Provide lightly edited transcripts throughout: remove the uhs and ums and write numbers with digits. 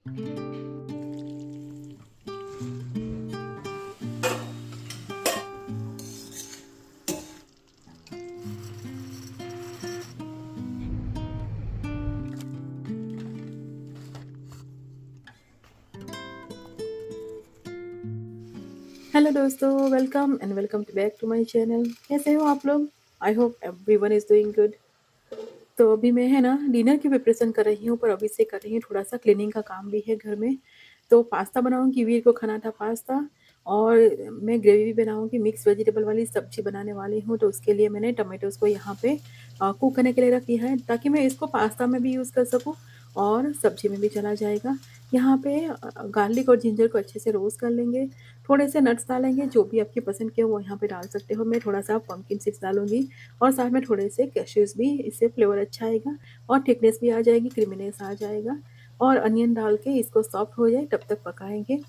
Hello दोस्तों, welcome and welcome back to my channel. कैसे हो आप लोग? I hope everyone is doing good. तो अभी मैं है ना डिनर की प्रिपरेशन कर रही हूँ, पर अभी से कर रही हूँ थोड़ा सा क्लीनिंग का काम भी है घर में। तो पास्ता बनाऊँगी, वीर को खाना था पास्ता। और मैं ग्रेवी भी बनाऊँगी, मिक्स वेजिटेबल वाली सब्जी बनाने वाली हूँ। तो उसके लिए मैंने टमाटोज़ को यहाँ पे कुक करने के लिए रख दिया है, ताकि मैं इसको पास्ता में भी यूज़ कर सकूँ और सब्जी में भी चला जाएगा। यहाँ पे गार्लिक और जिंजर को अच्छे से रोस्ट कर लेंगे। थोड़े से नट्स डालेंगे, जो भी आपकी पसंद के वो यहाँ पे डाल सकते हो। मैं थोड़ा सा पम्पकिन सीड्स डालूँगी और साथ में थोड़े से कैश्यूज़ भी, इससे फ्लेवर अच्छा आएगा और थिकनेस भी आ जाएगी, क्रीमीनेस आ जाएगा। और अनियन डाल के इसको सॉफ्ट हो जाए तब तक पकाएँगे।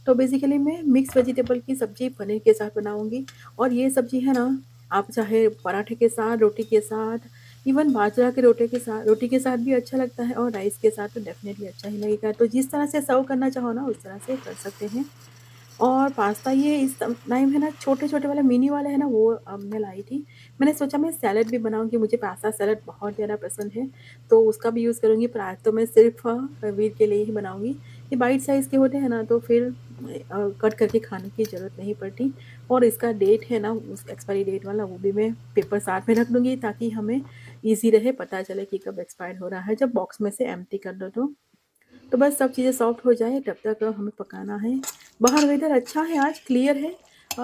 तो बेसिकली मैं मिक्स वेजिटेबल की सब्ज़ी पनीर के साथ बनाऊँगी। और ये सब्ज़ी है ना, आप चाहे पराठे के साथ, रोटी के साथ, इवन बाजरा के रोटी के साथ भी अच्छा लगता है, और राइस के साथ तो डेफ़िनेटली अच्छा ही लगेगा। तो जिस तरह से सर्व करना चाहो ना, उस तरह से कर सकते हैं। और पास्ता ये इस टाइम है ना, छोटे-छोटे वाले मिनी वाले हैं ना, वो मैं लाई थी। मैंने सोचा मैं सैलेड भी बनाऊँगी, मुझे पास्ता सैलेड बहुत ज़्यादा पसंद है, तो उसका भी यूज़ करूँगी। पर आज तो मैं सिर्फ़ वीर के लिए ही बनाऊँगी। ये बाइट साइज़ के होते हैं ना, तो फिर कट करके खाने की ज़रूरत नहीं पड़ती। और इसका डेट है ना, उस एक्सपायरी डेट वाला, वो भी मैं पेपर साथ में रख दूँगी, ताकि हमें ईज़ी रहे, पता चले कि कब एक्सपायर हो रहा है, जब बॉक्स में से एम्प्टी कर दो तो। तो बस सब चीज़ें सॉफ्ट हो जाए तब तक हमें पकाना है। बाहर वेदर अच्छा है, आज क्लियर है।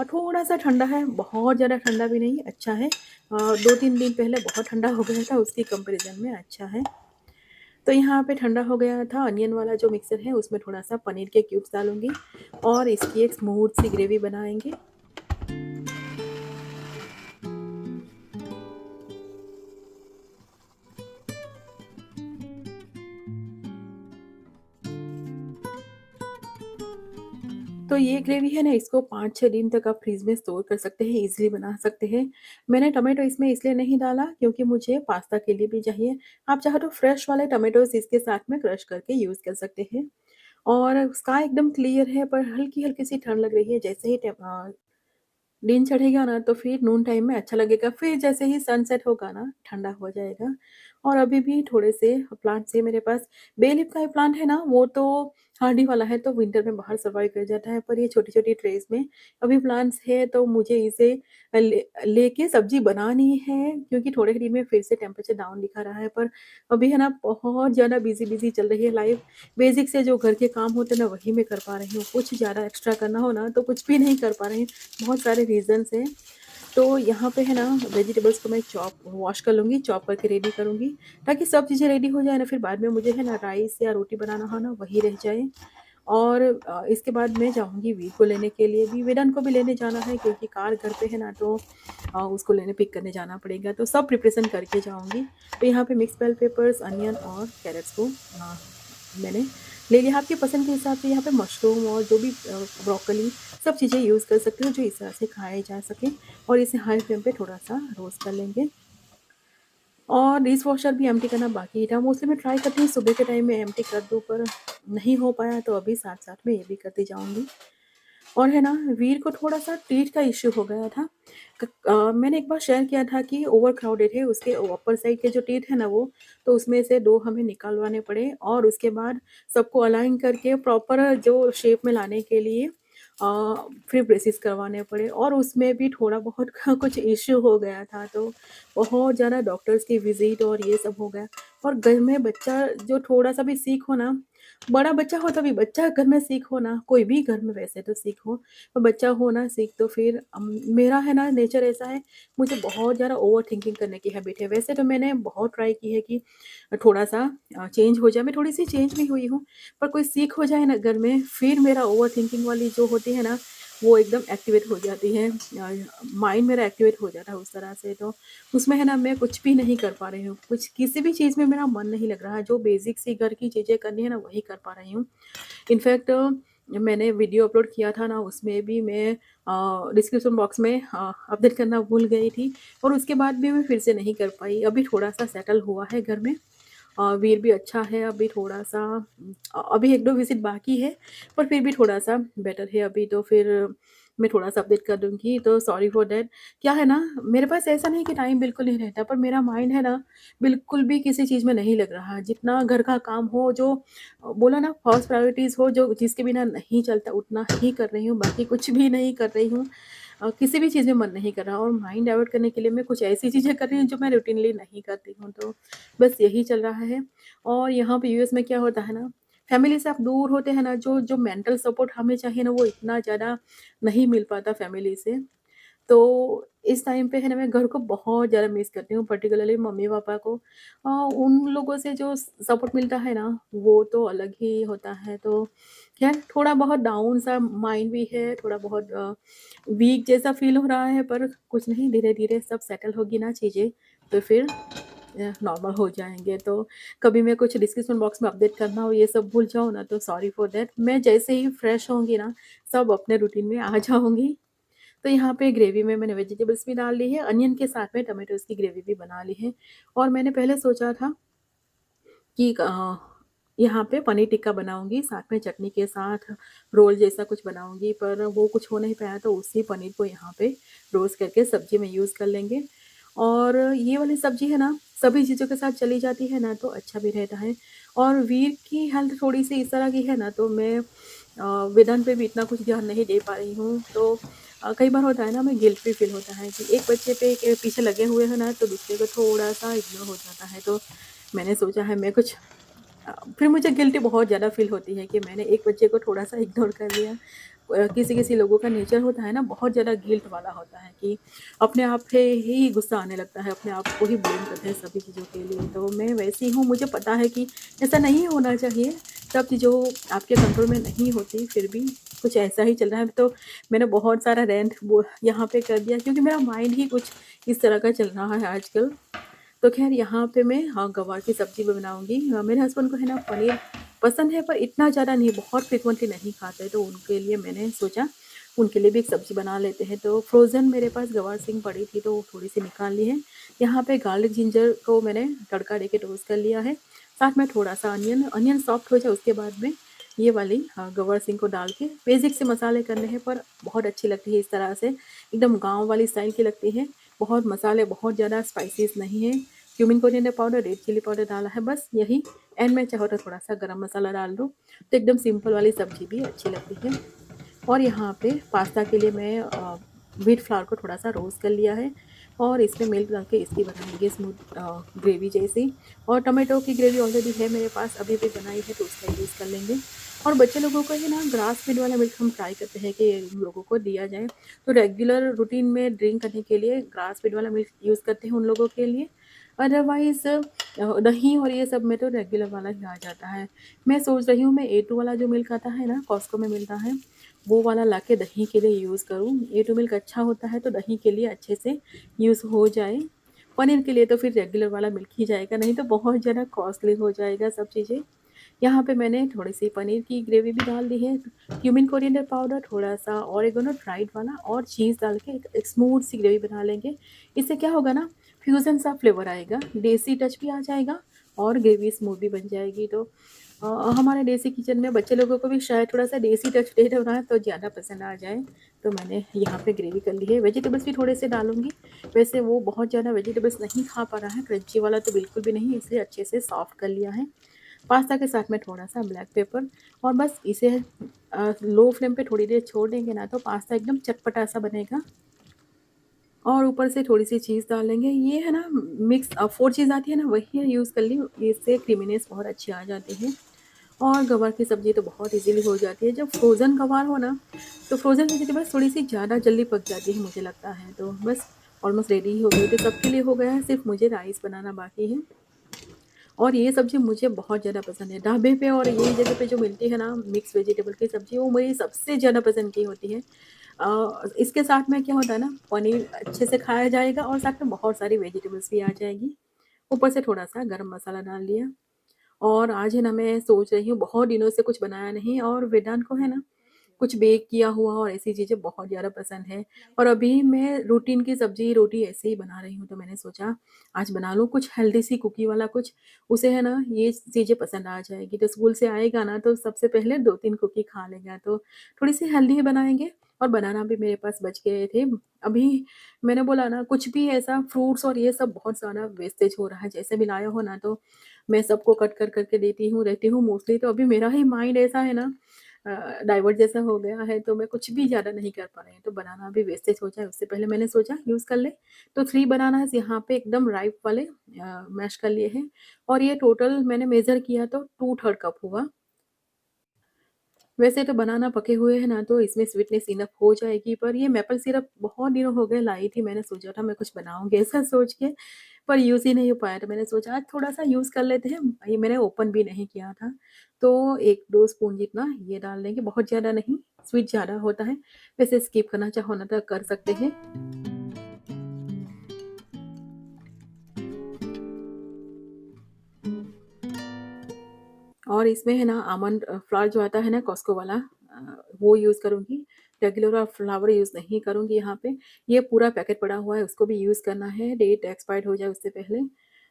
थोड़ा-सा ठंडा है, बहुत ज़्यादा ठंडा भी नहीं, अच्छा है। 2-3 दिन पहले बहुत ठंडा हो गया था, उसकी कंपैरिज़न में अच्छा है। तो यहाँ पे ठंडा हो गया था, अनियन वाला जो मिक्सर है उसमें थोड़ा-सा पनीर के क्यूब्स डालूँगी और इसकी एक स्मूथ सी ग्रेवी बनाएँगे। तो ये ग्रेवी है ना, इसको 5-6 दिन तक आप फ्रिज में स्टोर कर सकते हैं, ईज़िली बना सकते हैं। मैंने टोमेटो इसमें इसलिए नहीं डाला क्योंकि मुझे पास्ता के लिए भी चाहिए। आप चाहो तो फ्रेश वाले टोमेटोज़ इसके साथ में क्रश करके यूज़ कर सकते हैं। और स्काई एकदम क्लियर है, पर हल्की-हल्की सी ठंड लग रही है। जैसे ही दिन चढ़ेगा ना, तो फिर नून टाइम में अच्छा लगेगा, फिर जैसे ही सनसेट होगा ना, ठंडा हो जाएगा। और अभी भी थोड़े से प्लांट्स है मेरे पास। बेलीफ का ये प्लांट है ना, वो तो हार्डी वाला है, तो विंटर में बाहर सर्वाइव कर जाता है, पर ये छोटी-छोटी ट्रेस में अभी प्लांट्स है, तो मुझे इसे लेके सब्ज़ी बनानी है, क्योंकि थोड़े ही दिन में फिर से टेम्परेचर डाउन दिखा रहा है। पर अभी है ना, बहुत ज़्यादा बिज़ी चल रही है लाइफ़। बेसिक से जो घर के काम होते हैं ना, वही मैं कर पा रही हूँ। कुछ ज़्यादा एक्स्ट्रा करना हो ना, तो कुछ भी नहीं कर पा रही हूँ। बहुत सारे रीज़न्स हैं। तो यहाँ पे है ना, वेजिटेबल्स को मैं वॉश कर लूँगी, चॉप करके रेडी करूँगी, ताकि सब चीज़ें रेडी हो जाए ना, फिर बाद में मुझे है ना राइस या रोटी बनाना हो ना, वही रह जाए। और इसके बाद मैं जाऊँगी वीर को लेने के लिए भी, वेदांत को भी लेने जाना है, क्योंकि कार घर पे है ना, तो उसको लेने पिक करने जाना पड़ेगा, तो सब प्रिपरेशन करके जाऊँगी। तो यहाँ पे मिक्स बेल पेपर्स, अनियन और कैरेट्स को मैंने ले लिया। आपकी पसंद के हिसाब से यहाँ पे मशरूम और जो भी ब्रोकली, सब चीज़ें यूज़ कर सकते हो जो इस तरह से खाए जा सकें। और इसे हाई फ्लेम पे थोड़ा-सा रोस्ट कर लेंगे। और डिश वॉशर भी एम्प्टी करना बाकी था। मोस्टली मैं ट्राई करती हूँ सुबह के टाइम में एम्प्टी कर दूँ, पर नहीं हो पाया, तो अभी साथ-साथ में ये भी करती जाऊँगी। और है ना, वीर को थोड़ा-सा टीथ का इश्यू हो गया था। मैंने एक बार शेयर किया था कि ओवर क्राउडेड है, उसके अपर साइड के जो टीथ है ना वो, तो उसमें से 2 हमें निकलवाने पड़े, और उसके बाद सबको अलाइन करके प्रॉपर जो शेप में लाने के लिए फिर ब्रेसिस करवाने पड़े, और उसमें भी थोड़ा बहुत कुछ इश्यू हो गया था, तो बहुत ज़्यादा डॉक्टर्स की विज़िट और ये सब हो गया। और घर में बच्चा जो थोड़ा-सा भी सीक हो ना, बड़ा बच्चा हो तभी, बच्चा घर में सीक हो ना, कोई भी घर में वैसे तो सीक हो, पर बच्चा हो ना सीक, तो फिर मेरा है ना नेचर ऐसा है, मुझे बहुत ज़्यादा ओवरथिंकिंग करने की हैबिट है। वैसे तो मैंने बहुत ट्राई की है कि थोड़ा-सा चेंज हो जाए, मैं थोड़ी-सी चेंज भी हुई हूँ, पर कोई सीक हो जाए ना घर में, फिर मेरा ओवरथिंकिंग वाली जो होती है ना, वो एकदम एक्टिवेट हो जाती है। माइंड मेरा एक्टिवेट हो जाता है उस तरह से, तो उसमें है ना, मैं कुछ भी नहीं कर पा रही हूँ। कुछ किसी भी चीज़ में मेरा मन नहीं लग रहा है, जो बेसिक सी घर की चीज़ें करनी है ना, वही कर पा रही हूँ। इनफैक्ट मैंने वीडियो अपलोड किया था ना, उसमें भी मैं डिस्क्रिप्शन बॉक्स में अपडेट करना भूल गई थी, और उसके बाद भी मैं फिर से नहीं कर पाई। अभी थोड़ा-सा सेटल हुआ है घर में, वीर भी अच्छा है, अभी थोड़ा-सा अभी 1-2 विज़िट बाकी है, पर फिर भी थोड़ा-सा बेटर है अभी, तो फिर मैं थोड़ा-सा अपडेट कर दूँगी, तो सॉरी फॉर दैट। क्या है ना, मेरे पास ऐसा नहीं कि टाइम बिल्कुल नहीं रहता, पर मेरा माइंड है ना, बिल्कुल भी किसी चीज़ में नहीं लग रहा। जितना घर का काम हो, जो बोला ना फर्स्ट प्रायोरिटीज़ हो, जो जिसके बिना नहीं चलता, उतना ही कर रही हूँ, बाकी कुछ भी नहीं कर रही हूँ। किसी भी चीज़ में मन नहीं कर रहा, और माइंड डाइवर्ट करने के लिए मैं कुछ ऐसी चीज़ें कर रही हूँ जो मैं रूटीनली नहीं करती हूँ, तो बस यही चल रहा है। और यहाँ पे यूएस में क्या होता है ना, फैमिली से आप दूर होते हैं ना, जो जो मेंटल सपोर्ट हमें चाहिए ना, वो इतना ज़्यादा नहीं मिल पाता फैमिली से। तो इस टाइम पे है ना, मैं घर को बहुत ज़्यादा मिस करती हूँ, पर्टिकुलरली मम्मी-पापा को। उन लोगों से जो सपोर्ट मिलता है ना, वो तो अलग ही होता है। तो खैर, थोड़ा बहुत डाउन सा माइंड भी है, थोड़ा बहुत वीक जैसा फ़ील हो रहा है, पर कुछ नहीं, धीरे-धीरे सब सेटल होगी ना चीज़ें, तो फिर नॉर्मल हो जाएँगे। तो कभी मैं कुछ डिस्क्रिप्शन बॉक्स में अपडेट करना हो, ये सब भूल जाऊँ ना, तो सॉरी फॉर दैट। मैं जैसे ही फ्रेश होंगी ना, सब अपने रूटीन में आ जाऊँगी। तो यहाँ पे ग्रेवी में मैंने वेजिटेबल्स भी डाल ली है, अनियन के साथ में टोमेटोज़ की ग्रेवी भी बना ली है। और मैंने पहले सोचा था कि यहाँ पे पनीर टिक्का बनाऊँगी, साथ में चटनी के साथ रोल जैसा कुछ बनाऊँगी, पर वो कुछ हो नहीं पाया, तो उसी पनीर को यहाँ पे रोस्ट करके सब्ज़ी में यूज़ कर लेंगे। और ये वाली सब्ज़ी है ना, सभी चीज़ों के साथ चली जाती है ना, तो अच्छा भी रहता है। और वीर की हेल्थ थोड़ी-सी इस तरह की है ना, तो मैं वेदांत पे भी इतना कुछ ध्यान नहीं दे पा रही हूँ। तो कई बार होता है ना, हमें गिल्ट भी फ़ील होता है कि एक बच्चे पे के पीछे लगे हुए हैं ना, तो दूसरे को थोड़ा-सा इग्नोर हो जाता है। तो मैंने सोचा है मैं कुछ फिर मुझे गिल्टी बहुत ज़्यादा फ़ील होती है कि मैंने एक बच्चे को थोड़ा-सा इग्नोर कर दिया। किसी-किसी लोगों का नेचर होता है ना, बहुत ज़्यादा गिल्ट वाला होता है कि अपने आप पे ही गुस्सा आने लगता है, अपने आप को ही ब्लेम करते हैं सभी चीज़ों के लिए। तो मैं वैसी हूँ, मुझे पता है कि ऐसा नहीं होना चाहिए, सब चीज़ों आपके कंट्रोल में नहीं होती, फिर भी कुछ ऐसा ही चल रहा है। तो मैंने बहुत सारा रेंट वो यहाँ पे कर दिया, क्योंकि मेरा माइंड ही कुछ इस तरह का चल रहा है आजकल। तो ख़ैर यहाँ पे मैं गवार की सब्ज़ी भी बनाऊँगी। मेरे हस्बैंड को है ना पनीर पसंद है, पर इतना ज़्यादा नहीं, बहुत फ्रीक्वेंटली नहीं खाते, तो उनके लिए मैंने सोचा उनके लिए भी एक सब्ज़ी बना लेते हैं। तो फ्रोज़न मेरे पास गवार सिंग पड़ी थी, तो थोड़ी-सी निकाल ली है। यहाँ पे गार्लिक जिंजर को मैंने तड़का देके टोस्ट कर लिया है। साथ में थोड़ा-सा अनियन अनियन सॉफ्ट हो जाए, उसके बाद में ये वाली गवार सिंग को डाल के बेसिक से मसाले करने हैं, पर बहुत अच्छी लगती है इस तरह से, एकदम गाँव वाली स्टाइल की लगती है। बहुत मसाले, बहुत ज़्यादा स्पाइसेस नहीं है। Cumin coriander powder, red chilli powder डाला है, बस यही। एंड में चाहो तो थोड़ा-सा गरम मसाला डाल दो, तो एकदम सिंपल वाली सब्ज़ी भी अच्छी लगती है। और यहाँ पे पास्ता के लिए मैं व्हीट फ्लावर को थोड़ा-सा रोस्ट कर लिया है, और इसमें मिल्क डाल के इसकी बनाएँगे स्मूथ ग्रेवी जैसी। और टोमेटो की ग्रेवी ऑलरेडी है मेरे पास, अभी भी बनाई है, तो उसका यूज़ कर लेंगे। और बच्चे लोगों को है ना, ग्रास फीड वाला मिल्क हम ट्राई करते हैं कि उन लोगों को दिया जाए। तो रेगुलर रूटीन में ड्रिंक करने के लिए ग्रास फीड वाला मिल्क यूज़ करते हैं उन लोगों के लिए। अदरवाइज़ दही और ये सब में तो रेगुलर वाला ही आ जाता है। मैं सोच रही हूँ, मैं ए टू वाला जो मिल्क आता है ना, कॉस्को में मिलता है, वो वाला लाके दही के लिए यूज़ करूँ। ए टू मिल्क अच्छा होता है, तो दही के लिए अच्छे से यूज़ हो जाए। पनीर के लिए तो फिर रेगुलर वाला मिल्क ही जाएगा, नहीं तो बहुत ज़्यादा कॉस्टली हो जाएगा सब चीज़ें। यहाँ पे मैंने थोड़ी-सी पनीर की ग्रेवी भी डाल दी है, क्यूमिन कोरिएंडर पाउडर, थोड़ा-सा ऑरिगेनो ड्राइड वाला, और चीज़ डाल के एक स्मूथ सी ग्रेवी बना लेंगे। इससे क्या होगा ना, फ्यूज़न सा फ्लेवर आएगा, देसी टच भी आ जाएगा, और ग्रेवी स्मूथ भी बन जाएगी। तो अ, हमारे देसी किचन में बच्चे लोगों को भी शायद थोड़ा-सा देसी टच दे दो ना, तो ज़्यादा पसंद आ जाए। तो मैंने यहाँ पे ग्रेवी कर ली है, वेजिटेबल्स भी थोड़े से डालूँगी। वैसे वो बहुत ज़्यादा वेजिटेबल्स नहीं खा पा रहा है, क्रंची वाला तो बिल्कुल भी नहीं, इसलिए अच्छे से सॉफ्ट कर लिया है। पास्ता के साथ में थोड़ा-सा ब्लैक पेपर, और बस इसे लो फ्लेम पे थोड़ी देर छोड़ देंगे ना, तो पास्ता एकदम चटपटा-सा बनेगा। और ऊपर से थोड़ी-सी चीज़ डालेंगे। ये है ना, मिक्स 4 चीज़ आती है ना, वही यूज़ कर ली, इससे क्रीमीनेस बहुत अच्छी आ जाती है। और गवार की सब्ज़ी तो बहुत ईज़िली हो जाती है। जब फ्रोज़न गवार हो ना, तो फ्रोज़न वेजिटेबल्स थोड़ी-सी ज़्यादा जल्दी पक जाती है, मुझे लगता है। तो बस ऑलमोस्ट रेडी ही हो गई, तो सबके लिए हो गया है, सिर्फ़ मुझे राइस बनाना बाकी है। और ये सब्ज़ी मुझे बहुत ज़्यादा पसंद है। ढाबे पे और यही जगह पे जो मिलती है ना मिक्स वेजिटेबल की सब्ज़ी, वो मेरी सबसे ज़्यादा पसंद की होती है। इसके साथ में क्या होता है ना, पनीर अच्छे से खाया जाएगा, और साथ में बहुत सारी वेजिटेबल्स भी आ जाएगी। ऊपर से थोड़ा-सा गरम मसाला डाल लिया। और आज है ना, मैं सोच रही हूँ, बहुत दिनों से कुछ बनाया नहीं, और वेदांत को है ना, कुछ बेक किया हुआ और ऐसी चीज़ें बहुत ज़्यादा पसंद है। और अभी मैं रूटीन की सब्ज़ी, रोटी ऐसे ही बना रही हूँ, तो मैंने सोचा आज बना लूँ कुछ हेल्दी सी कुकी वाला कुछ, उसे है ना ये चीज़ें पसंद आ जाएगी। तो स्कूल से आएगा ना तो सबसे पहले 2-3 कुकी खा लेगा, तो थोड़ी-सी हेल्दी ही बनाएँगे। और बनाना भी मेरे पास बच गए थे। अभी मैंने बोला ना कुछ भी ऐसा फ्रूट्स और ये सब बहुत सारा वेस्टेज हो रहा है, जैसे भी लाया हो ना तो मैं सबको कट कर कर के देती हूँ, रहती हूँ मोस्टली। तो अभी मेरा ही माइंड ऐसा है ना डाइवर्ट जैसा हो गया है, तो मैं कुछ भी ज़्यादा नहीं कर पा रही हूँ। तो बनाना भी वेस्टेज हो जाए उससे पहले मैंने सोचा यूज़ कर लें। तो 3 बनानास यहाँ पे एकदम राइप वाले मैश कर लिए हैं और ये टोटल मैंने मेज़र किया तो 2/3 कप हुआ। वैसे तो बनाना पके हुए हैं ना, तो इसमें स्वीटनेस इनफ हो जाएगी, पर ये मैपल सिरप बहुत दिनों हो गए लाई थी, मैंने सोचा था मैं कुछ बनाऊँगी ऐसा सोच के, पर यूज़ ही नहीं हो पाया, तो मैंने सोचा आज थोड़ा-सा यूज़ कर लेते हैं। ये मैंने ओपन भी नहीं किया था, तो 1-2 स्पून जितना ये डाल देंगे, बहुत ज़्यादा नहीं, स्वीट ज़्यादा होता है। वैसे स्किप करना चाहो ना तो कर सकते हैं। और इसमें है ना आमंड फ्लावर जो आता है ना कॉस्को वाला, वो यूज़ करूँगी। रेगुलर फ्लावर यूज़ नहीं करूँगी यहाँ पे। ये पूरा पैकेट पड़ा हुआ है, उसको भी यूज़ करना है, डेट एक्सपायर्ड हो जाए उससे पहले।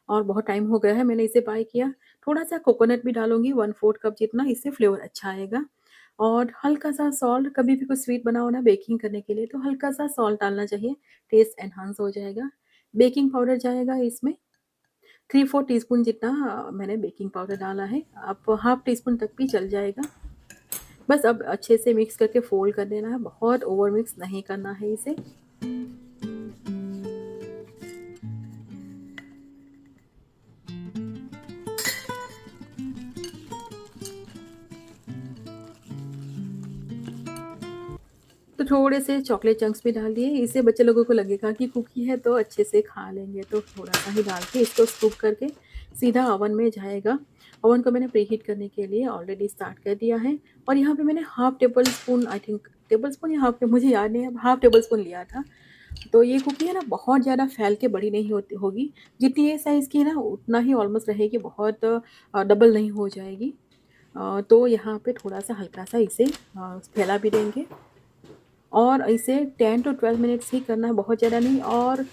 और बहुत टाइम हो गया है मैंने इसे बाय किया। थोड़ा-सा कोकोनट भी डालूँगी 1/4 कप जितना, इससे फ्लेवर अच्छा आएगा। और हल्का-सा सॉल्ट, कभी भी कुछ स्वीट बनाओ ना बेकिंग करने के लिए तो हल्का-सा सॉल्ट डालना चाहिए, टेस्ट एनहांस हो जाएगा। बेकिंग पाउडर जाएगा इसमें 3-4 टीस्पून जितना, मैंने बेकिंग पाउडर डाला है। आप हाफ़ टी स्पून तक भी चल जाएगा। बस अब अच्छे से मिक्स करके फ़ोल्ड कर देना है, बहुत ओवर मिक्स नहीं करना है इसे। तो थोड़े से चॉकलेट चंक्स भी डाल दिए, इससे बच्चे लोगों को लगेगा कि कुकी है तो अच्छे से खा लेंगे, तो थोड़ा-सा ही डाल के इसको स्कूप करके सीधा ओवन में जाएगा। ओवन को मैंने प्रीहीट करने के लिए ऑलरेडी स्टार्ट कर दिया है और यहाँ पे मैंने half table spoon, I think table spoon या हाफ़, मुझे याद नहीं है, हाफ़ टेबल स्पून लिया था। तो ये कुकी है ना बहुत ज़्यादा फैल के बड़ी नहीं होती होगी, जितनी ये साइज़ की है ना उतना ही ऑलमोस्ट रहेगी, बहुत डबल नहीं हो जाएगी। तो यहाँ पे थोड़ा-सा हल्का-सा इसे फैला भी देंगे और इसे 10 टू 12 मिनट्स ही करना है, बहुत ज़्यादा नहीं। और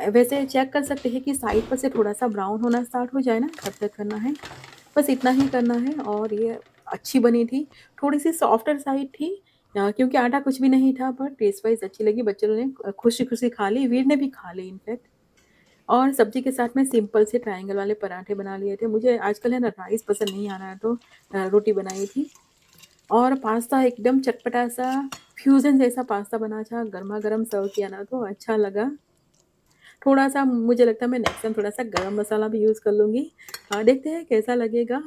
वैसे चेक कर सकते हैं कि साइड पर से थोड़ा-सा ब्राउन होना स्टार्ट हो जाए ना, तब तक करना है। बस इतना ही करना है और ये अच्छी बनी थी। थोड़ी-सी सॉफ्टर साइड थी, क्योंकि आटा कुछ भी नहीं था, पर टेस्ट वाइज़ अच्छी लगी। बच्चों ने खुशी-खुशी खा ली, वीर ने भी खा ली इनफैक्ट। और सब्ज़ी के साथ में सिंपल से ट्रायंगल वाले पराठे बना लिए थे। मुझे आजकल है ना राइस पसंद नहीं आ रहा है, तो रोटी बनाई थी। और पास्ता एकदम चटपटा-सा फ्यूज़न जैसा पास्ता बना था, गरमा-गरम सर्व किया ना तो अच्छा लगा। थोड़ा-सा मुझे लगता है मैं नेक्स्ट टाइम थोड़ा-सा गरम मसाला भी यूज़ कर लूँगी। देखते हैं कैसा लगेगा।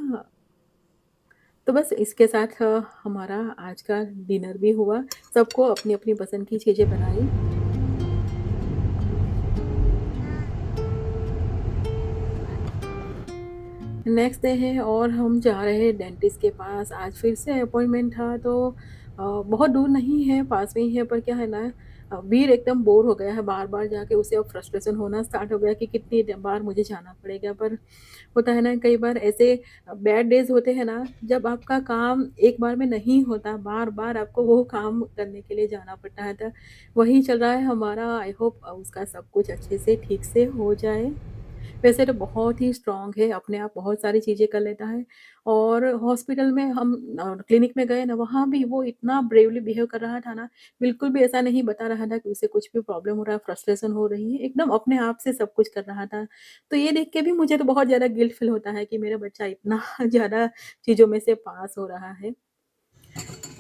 तो बस इसके साथ हमारा आज का डिनर भी हुआ। सबको अपनी-अपनी पसंद की चीज़ें बनाई। नेक्स्ट डे है और हम जा रहे हैं डेंटिस्ट के पास। आज फिर से अपॉइंटमेंट था, तो बहुत दूर नहीं है, पास में ही है, पर क्या है ना, वीर एकदम बोर हो गया है बार-बार जाके, उसे अब फ्रस्ट्रेशन होना स्टार्ट हो गया कि कितनी बार मुझे जाना पड़ेगा। पर होता है ना कई बार ऐसे बैड डेज़ होते हैं ना, जब आपका काम एक बार में नहीं होता, बार-बार आपको वो काम करने के लिए जाना पड़ता है, तो वही चल रहा है हमारा। आई होप उसका सब कुछ अच्छे से ठीक से हो जाए। वैसे तो बहुत ही स्ट्रॉन्ग है, अपने आप बहुत सारी चीज़ें कर लेता है। और हॉस्पिटल में हम क्लिनिक में गए ना, वहाँ भी वो इतना ब्रेवली बिहेव कर रहा था ना, बिल्कुल भी ऐसा नहीं बता रहा था कि उसे कुछ भी प्रॉब्लम हो रहा है, फ्रस्ट्रेशन हो रही है, एकदम अपने आप से सब कुछ कर रहा था। तो ये देख के भी मुझे तो बहुत ज़्यादा गिल्ट फ़ील होता है कि मेरा बच्चा इतना ज़्यादा चीज़ों में से पास हो रहा है।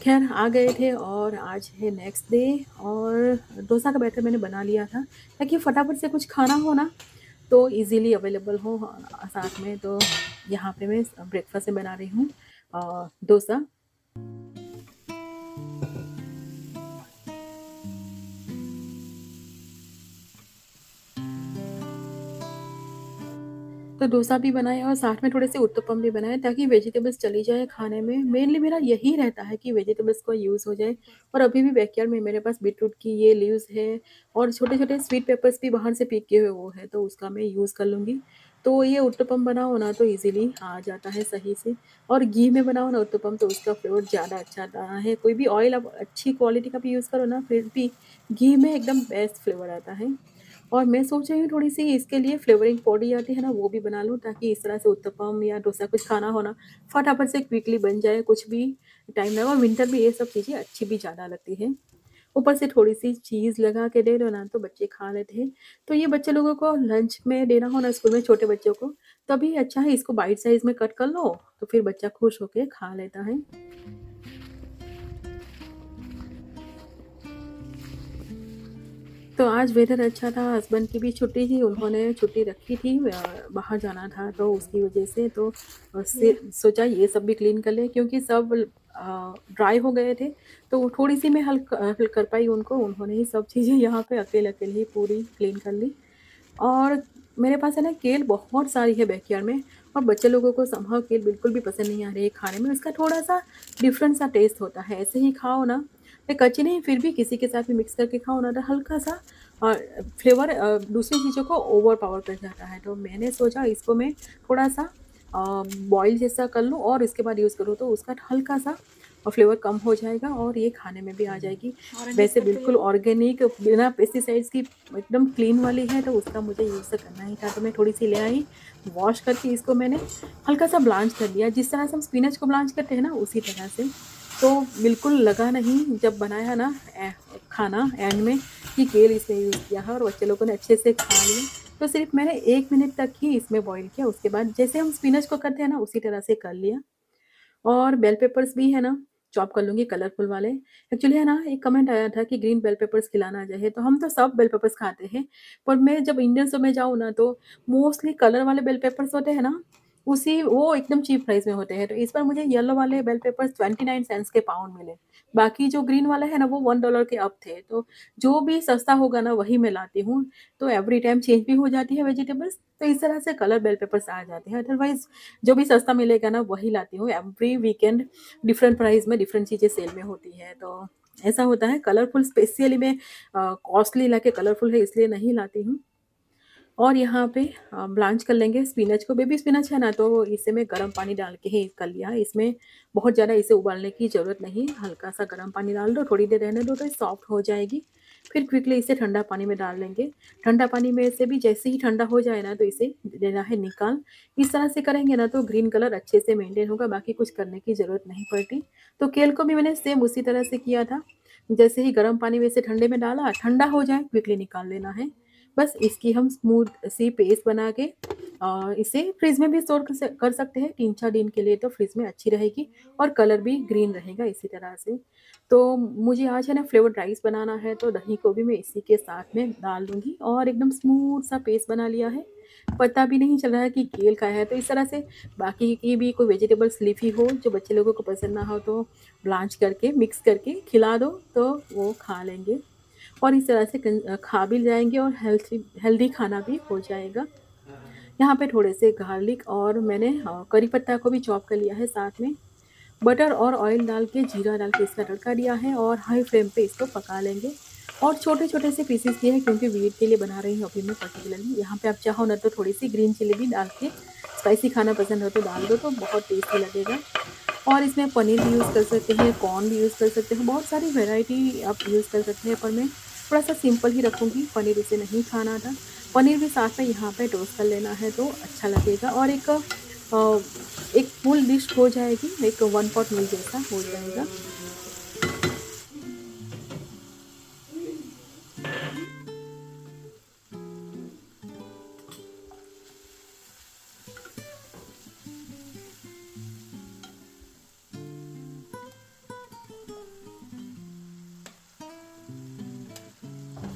ख़ैर आ गए थे और आज है नेक्स्ट डे। और डोसा का बैटर मैंने बना लिया था, ताकि फटाफट से कुछ खाना हो ना तो इज़ीली अवेलेबल हो साथ में। तो यहाँ पे मैं ब्रेकफ़ास्ट में बना रही हूँ डोसा। तो डोसा भी बनाया और साथ में थोड़े से उत्तपम भी बनाए, ताकि वेजिटेबल्स चली जाए खाने में। मेनली मेरा यही रहता है कि वेजिटेबल्स का यूज़ हो जाए। और अभी भी बैकयार्ड में मेरे पास बीटरूट की ये लीव्स है और छोटे-छोटे स्वीट पेपर्स भी बाहर से पीके हुए वो है, तो उसका मैं यूज़ कर लूँगी। तो ये उत्तपम बनाओ ना तो इज़िली आ जाता है सही से। और घी में बनाओ ना उत्तपम तो उसका फ्लेवर ज़्यादा अच्छा आता है। कोई भी ऑयल आप अच्छी क्वालिटी का भी यूज़ करो ना, फिर भी घी में एकदम बेस्ट फ्लेवर आता है। और मैं सोच रही हूँ थोड़ी-सी इसके लिए फ्लेवरिंग पाउडर आती है ना, वो भी बना लूँ, ताकि इस तरह से उत्तपम या डोसा कुछ खाना हो ना, फटाफट से क्विकली बन जाए, कुछ भी टाइम ना, और विंटर में ये सब चीज़ें अच्छी भी ज़्यादा लगती हैं। ऊपर से थोड़ी-सी चीज़ लगा के दे दो ना तो बच्चे खा लेते हैं। तो ये बच्चे लोगों को लंच में देना हो ना स्कूल में छोटे बच्चों को, तभी अच्छा है इसको बाइट साइज़ में कट कर लो, तो फिर बच्चा खुश होके खा लेता है। तो आज वेदर अच्छा था, हस्बैंड की भी छुट्टी थी, उन्होंने छुट्टी रखी थी, बाहर जाना था तो उसकी वजह से, तो से सोचा ये सब भी क्लीन कर लें, क्योंकि सब ड्राई हो गए थे, तो थोड़ी-सी मैं हेल्प कर पाई उनको, उन्होंने ही सब चीज़ें यहाँ पे अकेले-अकेले ही पूरी क्लीन कर ली। और मेरे पास है ना केल बहुत सारी है बैकयार्ड में, और बच्चे लोगों को समहाउ केल बिल्कुल भी पसंद नहीं आ रही है खाने में, उसका थोड़ा-सा डिफरेंट सा टेस्ट होता है। ऐसे ही खाओ ना, ये कच्ची नहीं, फिर भी किसी के साथ भी मिक्स करके खाओ ना तो हल्का-सा फ्लेवर दूसरी चीज़ों को ओवरपावर कर जाता है। तो मैंने सोचा इसको मैं थोड़ा-सा बॉयल जैसा कर लूँ और इसके बाद यूज़ करूँ, तो उसका हल्का-सा फ्लेवर कम हो जाएगा और ये खाने में भी आ जाएगी। वैसे बिल्कुल ऑर्गेनिक बिना पेस्टिसाइड्स की एकदम क्लीन वाली है, तो उसका मुझे यूज़ तो करना ही था, तो मैं थोड़ी-सी ले आई, वॉश करके इसको मैंने हल्का-सा ब्लांच कर लिया, जिस तरह से हम स्पिनच को ब्लांच करते हैं ना, उसी तरह से। तो बिल्कुल लगा नहीं जब बनाया ना खाना एंड में कि केल इसमें यूज़ किया है, और बच्चे लोगों ने अच्छे से खा लिया। तो सिर्फ़ मैंने 1 मिनट तक ही इसमें बॉयल किया, उसके बाद जैसे हम स्पिनच को करते हैं ना, उसी तरह से कर लिया। और बेल पेपर्स भी है ना, चॉप कर लूँगी कलरफुल वाले। एक्चुअली है ना, एक कमेंट आया था कि ग्रीन बेल पेपर्स खिलाना चाहिए, तो हम तो सब बेल पेपर्स खाते हैं। पर मैं जब इंडियन शो में जाऊँ ना, तो मोस्टली कलर वाले बेल पेपर्स होते हैं ना, उसी वो एकदम चीप प्राइस में होते हैं। तो इस बार मुझे येलो वाले बेल पेपर्स 29 सेंट्स के पाउंड मिले। बाकी जो ग्रीन वाले हैं ना, वो $1 के अप थे। तो जो भी सस्ता होगा ना, वही मैं लाती हूँ। तो एवरी टाइम चेंज भी हो जाती है वेजिटेबल्स, तो इस तरह से कलर बेल पेपर्स आ जाते हैं। अदरवाइज़ जो भी सस्ता मिलेगा ना, वही लाती हूँ। एवरी वीकेंड डिफरेंट प्राइस में डिफरेंट चीज़ें सेल में होती हैं, तो ऐसा होता है। कलरफुल स्पेशली मैं कॉस्टली लाके कलरफुल है इसलिए नहीं लाती हूँ। और यहाँ पे ब्लांच कर लेंगे स्पिनच को। बेबी स्पिनच है ना, तो इसे मैं गर्म पानी डाल के ही कर लिया। इसमें बहुत ज़्यादा इसे उबालने की ज़रूरत नहीं, हल्का-सा गर्म पानी डाल दो, थोड़ी देर रहने दो तो ये सॉफ्ट हो जाएगी। फिर क्विकली इसे ठंडा पानी में डाल लेंगे। ठंडा पानी में से भी जैसे ही ठंडा हो जाए ना, तो इसे देना है निकाल। इस तरह से करेंगे ना, तो ग्रीन कलर अच्छे से मेंटेन होगा, बाकी कुछ करने की ज़रूरत नहीं पड़ती। तो केल को भी मैंने सेम उसी तरह से किया था। जैसे ही गर्म पानी में से ठंडे में डाला, ठंडा हो जाए क्विकली निकाल लेना है। बस इसकी हम स्मूथ सी पेस्ट बना के इसे फ्रिज में भी स्टोर कर सकते हैं 3-4 दिन के लिए, तो फ्रिज में अच्छी रहेगी और कलर भी ग्रीन रहेगा इसी तरह से। तो मुझे आज है ना फ्लेवर्ड राइस बनाना है, तो दही को भी मैं इसी के साथ में डाल दूँगी और एकदम स्मूथ सा पेस्ट बना लिया है। पता भी नहीं चल रहा है कि केल का है, तो इस तरह से बाकी की भी कोई वेजिटेबल्स लीफी हो जो बच्चे लोगों को पसंद ना हो, तो ब्लांच करके मिक्स करके खिला दो, तो वो खा लेंगे। और इस तरह से खा भी जाएँगे और हेल्थी हेल्दी खाना भी हो जाएगा। यहाँ पे थोड़े से गार्लिक और मैंने करी पत्ता को भी चॉप कर लिया है साथ में। बटर और ऑयल डाल के, जीरा डाल के इसका तड़का दिया है और हाई फ्लेम पे इसको पका लेंगे। और छोटे-छोटे से पीसेस किए हैं, क्योंकि वीट के लिए बना रही हूँ अभी मैं पर्टिकुलरली। यहाँ पे आप चाहो ना तो थोड़ी-सी ग्रीन चिली भी डाल के, स्पाइसी खाना पसंद हो तो डाल दो, तो बहुत टेस्टी लगेगा। और इसमें पनीर भी यूज़ कर सकते हैं, कॉर्न भी यूज़ कर सकते हैं, बहुत सारी वैरायटी आप यूज़ कर सकते हैं, पर मैं थोड़ा-सा सिंपल ही रखूँगी, पनीर इसे नहीं खाना था। पनीर भी साथ में यहाँ पे टोस्ट कर लेना है, तो अच्छा लगेगा और एक फुल डिश हो जाएगी, एक वन पॉट मील जैसा हो जाएगा।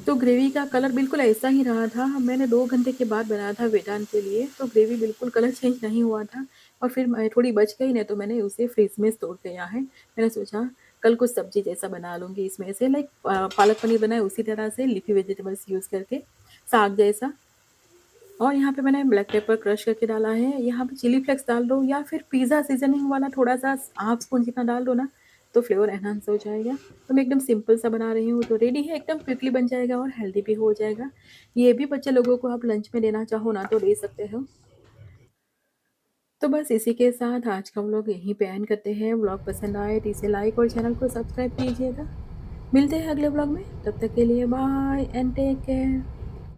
तो ग्रेवी का कलर बिल्कुल ऐसा ही रहा था। मैंने 2 घंटे के बाद बनाया था वेदांत के लिए, तो ग्रेवी बिल्कुल कलर चेंज नहीं हुआ था और फिर मैं थोड़ी बच गई ना, तो मैंने उसे फ्रिज में स्टोर किया है। मैंने सोचा कल कुछ सब्ज़ी जैसा बना लूँगी इसमें से, लाइक पालक पनीर बनाया उसी तरह से लीफ़ी वेजिटेबल्स यूज़ करके, साग जैसा। और यहाँ पे मैंने ब्लैक पेपर क्रश करके डाला है, यहाँ पे चिली फ्लेक्स डाल दो या फिर पिज़्ज़ा सीज़निंग वाला थोड़ा-सा हाफ स्पून जितना डाल दो ना, तो फ्लेवर एनहांस हो जाएगा। तो मैं एकदम सिंपल सा बना रही हूँ, तो रेडी है, एकदम क्विकली बन जाएगा और हेल्दी भी हो जाएगा। ये भी बच्चे लोगों को आप लंच में देना चाहो ना, तो दे सकते हो। तो बस इसी के साथ आज का व्लॉग यहीं पे एंड करते हैं। व्लॉग पसंद आए तो इसे लाइक और चैनल को सब्सक्राइब कीजिएगा। मिलते हैं अगले व्लॉग में, तब तक के लिए बाय एंड टेक केयर।